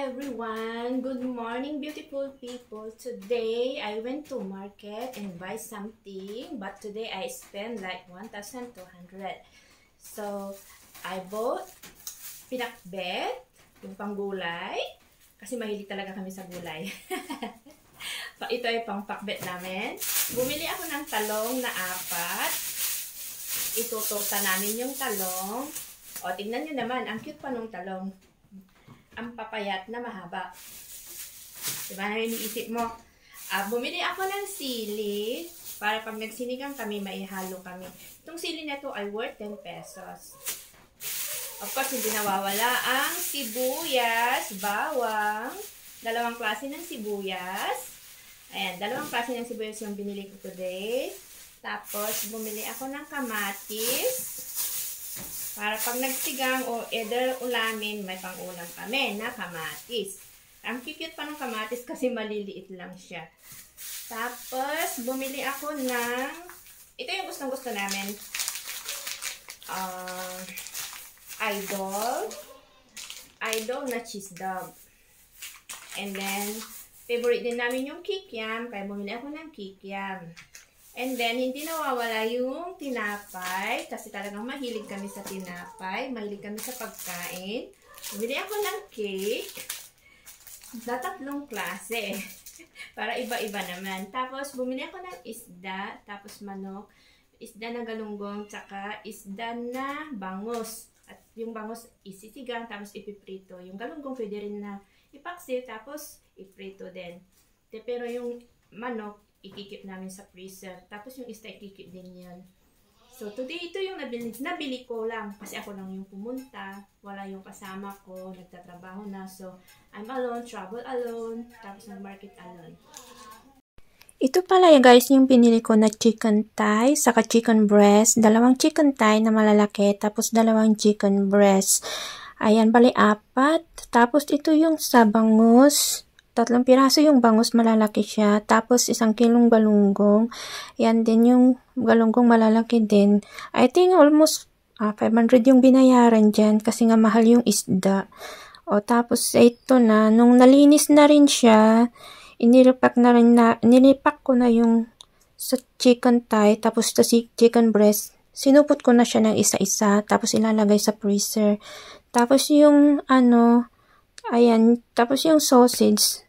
everyone! Good morning, beautiful people! Today, I went to market and buy something, but today I spent like 1,200. So, I bought pinakbet, yung panggulay, kasi mahilig talaga kami sa gulay. Ito ay pang pakbet namin. Bumili ako ng talong na 4. Itutorta namin yung talong. O, tingnan nyo naman, ang cute pa nung talong. Ang papayat na mahaba. Diba na iniisip mo? Bumili ako ng sili para pag nagsinigang kami, maihalo kami. Itong sili na to ay worth 10 pesos. Of course, hindi nawawala ang sibuyas, bawang, dalawang klase ng sibuyas. Ayan, dalawang klase ng sibuyas yung binili ko today. Tapos, bumili ako ng kamatis. Para pag nagsigang o either ulamin, may pang-ulam kami na kamatis. Ang cute pa ng kamatis kasi maliliit lang siya. Tapos, bumili ako ng, ito yung gustong-gusto namin, Idol na cheese dog. And then, favorite din namin yung kikiam, kaya bumili ako ng kikiam. And then, hindi nawawala yung tinapay, kasi talagang mahilig kami sa tinapay, mahilig kami sa pagkain. Bumili ako ng cake, na 3 klase, para iba-iba naman. Tapos, bumili ako ng isda, tapos manok, isda na galunggong, tsaka isda na bangus. At yung bangus isisigang, tapos ipiprito. Yung galunggong pwede rin na ipaksi, tapos iprito din. Pero yung manok, ikikip namin sa freezer. Tapos yung isda, ikikip din yun. So, today, ito yung nabili ko lang. Kasi ako lang yung pumunta. Wala yung kasama ko. Nagtatrabaho na. So, I'm alone. Travel alone. Tapos nag-market alone. Ito pala guys, yung pinili ko na chicken thigh, saka chicken breast. 2 chicken thigh na malalaki. Tapos 2 chicken breast. Ayan, bali 4. Tapos ito yung sa bangus. 3 piraso yung bangus, malalaki siya. Tapos 1 kilong galunggong. Yan din yung galunggong malalaki din. I think almost 500 yung binayaran dyan kasi nga mahal yung isda. O tapos ito na, nung nalinis na rin siya, nilipak ko na yung sa chicken thigh, tapos sa chicken breast. Sinupot ko na siya ng isa-isa, tapos ilalagay sa freezer. Tapos yung ayan, tapos yung sausage,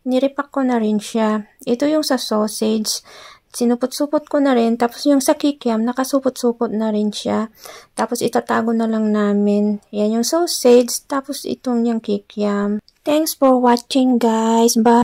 niripak ko na rin siya. Ito yung sa sausage, sinupot-supot ko na rin. Tapos yung sa kikiam, nakasupot-supot na rin siya. Tapos itatago na lang namin. Yan yung sausage, tapos itong yung kikiam. Thanks for watching guys. Bye!